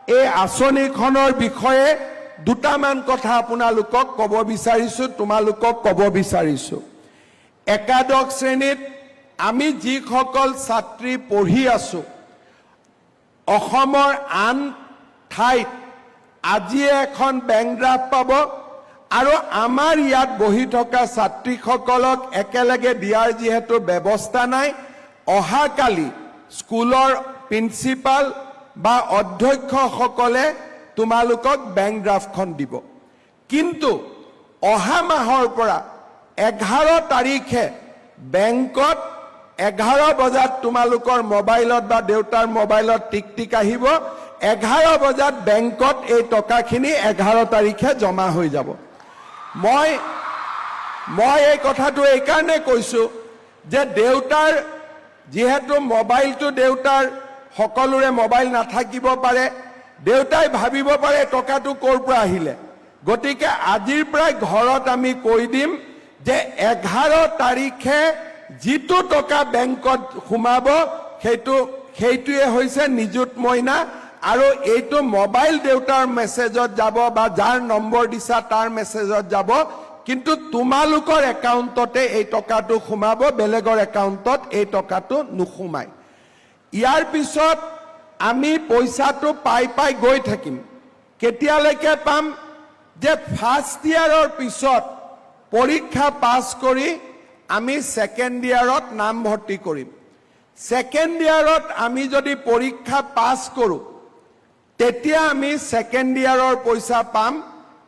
এই আঁচনিখনৰ বিষয়ে দুটামান কথা আপোনালোকক ক'ব বিচাৰিছোঁ, তোমালোকক ক'ব বিচাৰিছোঁ। একাদশ শ্ৰেণীত আমি যিসকল ছাত্ৰী পঢ়ি আছোঁ, অসমৰ আন ঠাইত আজিয়ে এখন বেংক ড্ৰাফ্ট পাব আৰু আমাৰ ইয়াত বহি থকা ছাত্ৰীসকলক একেলগে দিয়াৰ যিহেতু ব্যৱস্থা নাই, অহাকালি স্কুলৰ প্ৰিন্সিপাল বা অধ্যক্ষসকলে তোমালোকক বেংক ড্ৰাফ্টখন দিব। কিন্তু অহা মাহৰ পৰা 11 তাৰিখে বেংকত 11 বজাত তোমালোকৰ মোবাইলত বা দেউতাৰ মোবাইলত টিকটিক আহিব, 11 বজাত বেংকত এই টকাখিনি 11 তাৰিখে জমা হৈ যাব। মই এই কথাটো এইকাৰণে কৈছোঁ যে দেউতাৰ যিহেতু মোবাইলটো দেউতাৰ সকলোৰে মোবাইল নাথাকিব পাৰে, দেউতাই ভাবিব পাৰে টকাটো ক'ৰ পৰা আহিলে। গতিকে আজিৰ পৰাই ঘৰত আমি কৈ দিম যে 11 তাৰিখে যিটো টকা বেংকত সোমাব সেইটোৱে হৈছে নিযুত মইনা, আৰু এইটো মোবাইল দেউতাৰ মেছেজত যাব বা যাৰ নম্বৰ দিছা তাৰ মেছেজত যাব, কিন্তু তোমালোকৰ একাউণ্টতে এই টকাটো সোমাব, বেলেগৰ একাউণ্টত এই টকাটো নোসোমায়। ইয়াৰ পিছত আমি পইচাটো পাই গৈ থাকিম। কেতিয়ালৈকে পাম? যে ফাৰ্ষ্ট ইয়াৰৰ পিছত পৰীক্ষা পাছ কৰি আমি ছেকেণ্ড ইয়াৰত নামভৰ্তি কৰিম। ছেকেণ্ড ইয়াৰত আমি যদি পৰীক্ষা পাছ কৰোঁ তেতিয়া আমি ছেকেণ্ড ইয়াৰৰ পইচা পাম,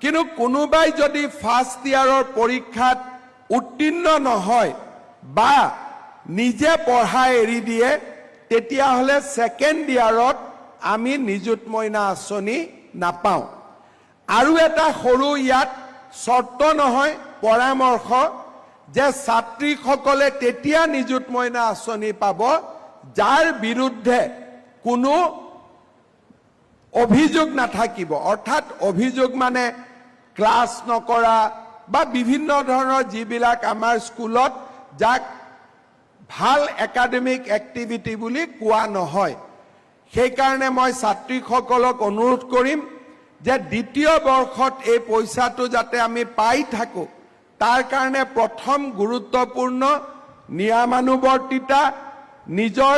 কিন্তু কোনোবাই যদি ফাৰ্ষ্ট ইয়াৰৰ পৰীক্ষাত উত্তীৰ্ণ নহয় বা নিজে পঢ়া এৰি দিয়ে তেতিয়াহ'লে ছেকেণ্ড ইয়াৰত আমি নিযুত মইনা আঁচনি নাপাওঁ। আৰু এটা সৰু ইয়াত চৰ্ত নহয়, পৰামৰ্শ, যে ছাত্ৰীসকলে তেতিয়া নিযুত মইনা আঁচনি পাব যাৰ বিৰুদ্ধে কোনো অভিযোগ নাথাকিব। অৰ্থাৎ অভিযোগ মানে ক্লাছ নকৰা বা বিভিন্ন ধৰণৰ যিবিলাক আমাৰ স্কুলত যাক ভাল একাডেমিক এক্টিভিটি বুলি কোৱা নহয়। সেইকাৰণে মই ছাত্ৰীসকলক অনুৰোধ কৰিম যে দ্বিতীয় বৰ্ষত এই পইচাটো যাতে আমি পাই থাকোঁ, তাৰ কাৰণে প্ৰথম গুৰুত্বপূৰ্ণ নিয়মানুৱৰ্তিতা, নিজৰ